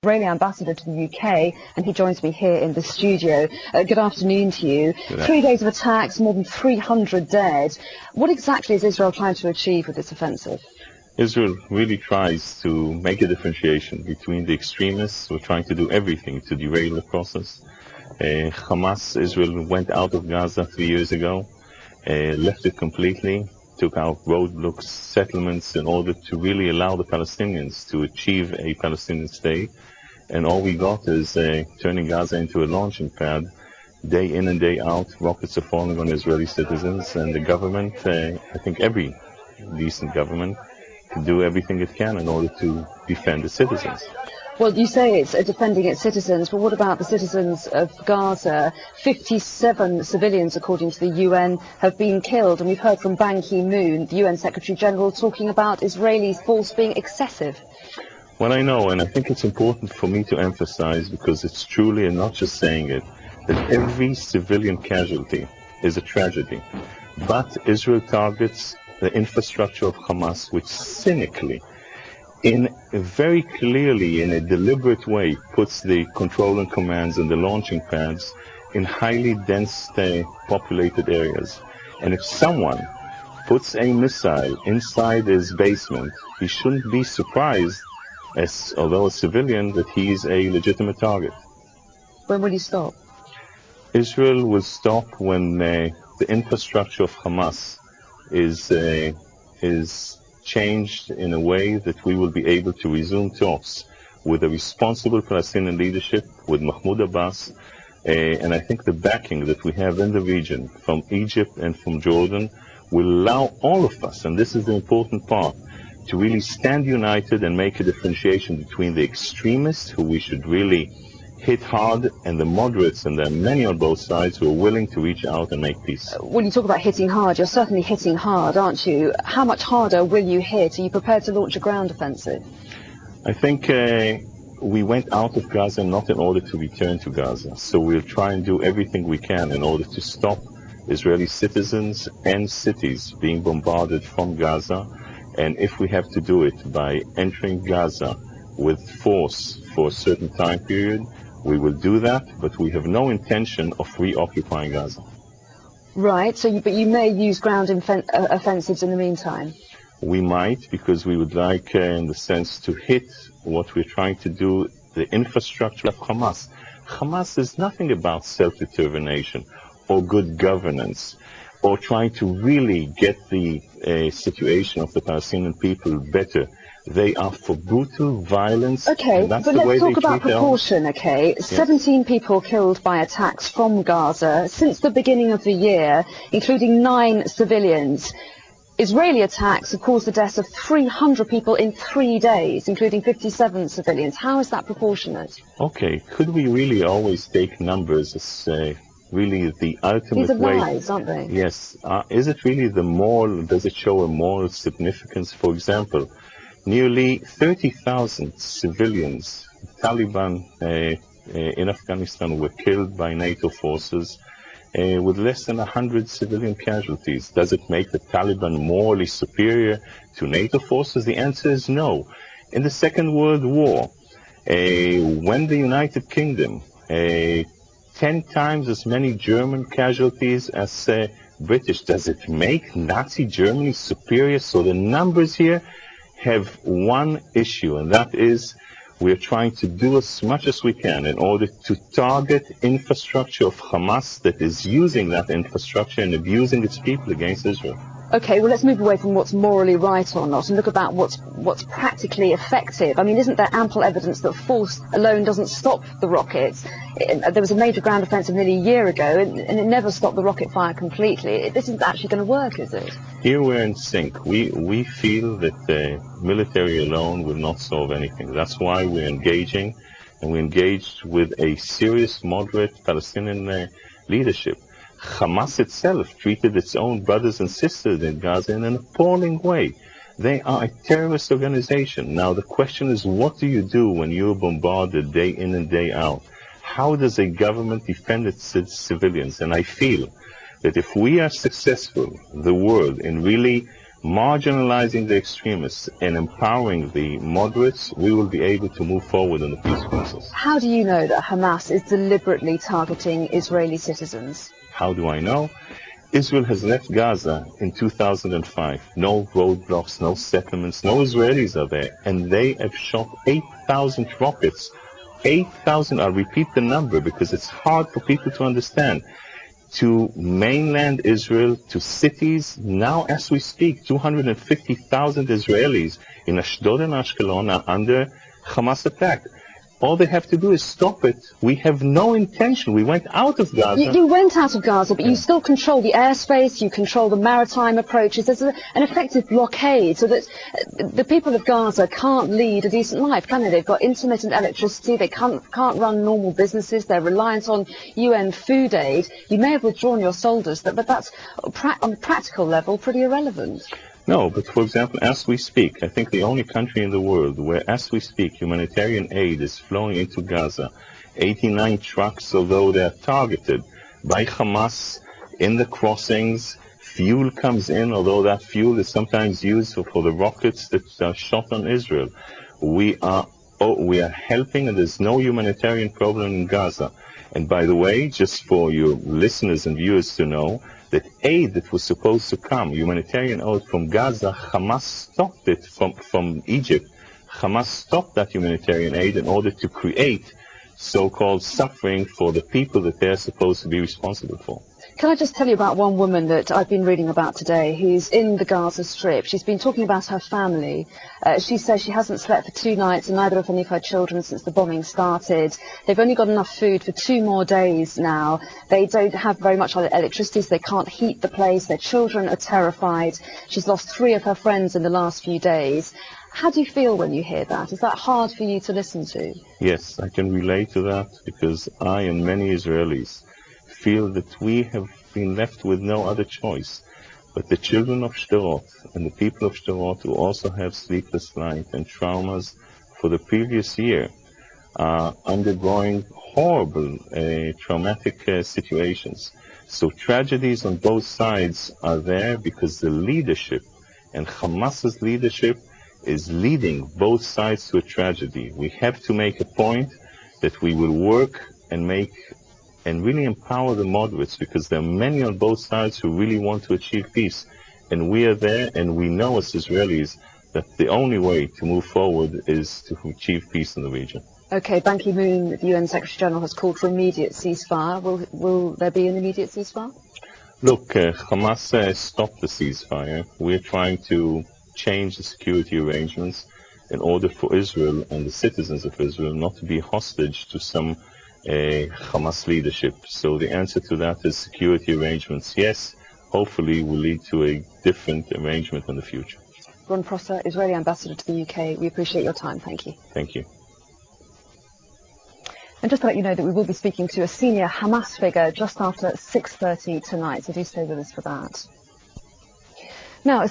Israeli ambassador to the UK, and he joins me here in the studio. Good afternoon to you. 3 days of attacks, more than 300 dead. What exactly is Israel trying to achieve with this offensive? Israel really tries to make a differentiation between the extremists who are trying to do everything to derail the process. Israel went out of Gaza 3 years ago, left it completely, took out roadblocks, settlements in order to really allow the Palestinians to achieve a Palestinian state. And all we got is turning Gaza into a launching pad. Day in and day out, rockets are falling on Israeli citizens, and the government, I think every decent government, can do everything it can in order to defend the citizens. Well, you say it's defending its citizens, but what about the citizens of Gaza? 57 civilians, according to the UN, have been killed, and we've heard from Ban Ki-moon, the UN Secretary General, talking about Israeli force being excessive. Well, I know, and I think it's important for me to emphasize, because it's truly, and not just saying it, that every civilian casualty is a tragedy. But Israel targets the infrastructure of Hamas, which cynically, very clearly, in a deliberate way, puts the control and commands and the launching pads in highly dense populated areas. And if someone puts a missile inside his basement, he shouldn't be surprised, although a civilian, that he is a legitimate target. When will you stop? Israel will stop when the infrastructure of Hamas is changed in a way that we will be able to resume talks with a responsible Palestinian leadership, with Mahmoud Abbas, and I think the backing that we have in the region from Egypt and from Jordan will allow all of us, and this is the important part, to really stand united and make a differentiation between the extremists, who we should really hit hard, and the moderates, and there are many on both sides who are willing to reach out and make peace. When you talk about hitting hard, you're certainly hitting hard, aren't you? How much harder will you hit? Are you prepared to launch a ground offensive? I think we went out of Gaza not in order to return to Gaza, so we'll try and do everything we can in order to stop Israeli citizens and cities being bombarded from Gaza. And if we have to do it by entering Gaza with force for a certain time period, we will do that, but we have no intention of reoccupying Gaza. Right, but you may use ground offensives in the meantime? We might, because we would like, in the sense, to hit what we're trying to do, the infrastructure of Hamas. Hamas is nothing about self-determination or good governance, or trying to really get the situation of the Palestinian people better. They are for brutal violence. Okay, but let's talk about proportion, okay? Yes. 17 people killed by attacks from Gaza since the beginning of the year, including 9 civilians. Israeli attacks have caused the deaths of 300 people in 3 days, including 57 civilians. How is that proportionate? Okay, could we really always take numbers as really the ultimate way? These are lies, aren't they? Yes. Is it really the moral, does it show a moral significance? For example, nearly 30,000 civilians, Taliban in Afghanistan, were killed by NATO forces with less than 100 civilian casualties. Does it make the Taliban morally superior to NATO forces? The answer is no. In the Second World War, when the United Kingdom 10 times as many German casualties as British. Does it make Nazi Germany superior? So the numbers here have one issue, and that is we're trying to do as much as we can in order to target infrastructure of Hamas that is using that infrastructure and abusing its people against Israel. Okay, well, let's move away from what's morally right or not and look about what's practically effective. I mean, isn't there ample evidence that force alone doesn't stop the rockets? There was a major ground offensive nearly a year ago, and it never stopped the rocket fire completely. This isn't actually going to work, is it? Here we're in sync. We feel that the military alone will not solve anything. That's why we're engaging, and we're engaged with a serious, moderate Palestinian leadership. Hamas itself treated its own brothers and sisters in Gaza in an appalling way. They are a terrorist organization. Now the question is, what do you do when you're bombarded day in and day out? How does a government defend its civilians? And I feel that if we are successful, the world, in really marginalizing the extremists and empowering the moderates, we will be able to move forward in the peace process. How do you know that Hamas is deliberately targeting Israeli citizens? How do I know? Israel has left Gaza in 2005. No roadblocks, no settlements, no Israelis are there. And they have shot 8,000 rockets. 8,000, I'll repeat the number because it's hard for people to understand. To mainland Israel, to cities. Now, as we speak, 250,000 Israelis in Ashdod and Ashkelon are under Hamas attack. All they have to do is stop it. We have no intention. We went out of Gaza. You went out of Gaza, but you still control the airspace, you control the maritime approaches. There's an effective blockade so that the people of Gaza can't lead a decent life, can they? They've got intermittent electricity, they can't run normal businesses, they're reliant on UN food aid. You may have withdrawn your soldiers, but that's, on a practical level, pretty irrelevant. No, but for example, as we speak, I think the only country in the world where, as we speak, humanitarian aid is flowing into Gaza, 89 trucks, although they are targeted by Hamas in the crossings, fuel comes in, although that fuel is sometimes used for the rockets that are shot on Israel. We are helping, and there's no humanitarian problem in Gaza. And by the way, just for your listeners and viewers to know, that aid that was supposed to come, humanitarian aid from Gaza, Hamas stopped it from Egypt. Hamas stopped that humanitarian aid in order to create so-called suffering for the people that they're supposed to be responsible for. Can I just tell you about one woman that I've been reading about today who's in the Gaza Strip? She's been talking about her family. She says she hasn't slept for 2 nights and neither have any of her children since the bombing started. They've only got enough food for 2 more days now. They don't have very much electricity, so they can't heat the place. Their children are terrified. She's lost 3 of her friends in the last few days. How do you feel when you hear that? Is that hard for you to listen to? Yes, I can relate to that because I and many Israelis feel that we have been left with no other choice. But the children of Sderot and the people of Sderot who also have sleepless nights and traumas for the previous year are undergoing horrible traumatic situations. So tragedies on both sides are there because the leadership and Hamas's leadership is leading both sides to a tragedy. We have to make a point that we will work and really empower the moderates, because there are many on both sides who really want to achieve peace. And we are there, and we know as Israelis that the only way to move forward is to achieve peace in the region. Okay, Ban Ki-moon, the UN Secretary General, has called for immediate ceasefire. Will there be an immediate ceasefire? Look, Hamas stopped the ceasefire. We're trying to change the security arrangements in order for Israel and the citizens of Israel not to be hostage to some Hamas leadership. So the answer to that is security arrangements, yes. Hopefully will lead to a different arrangement in the future. Ron Prosor, Israeli Ambassador to the UK, we appreciate your time. Thank you. Thank you. And just to let you know that we will be speaking to a senior Hamas figure just after 6:30 tonight, so do stay with us for that. Now,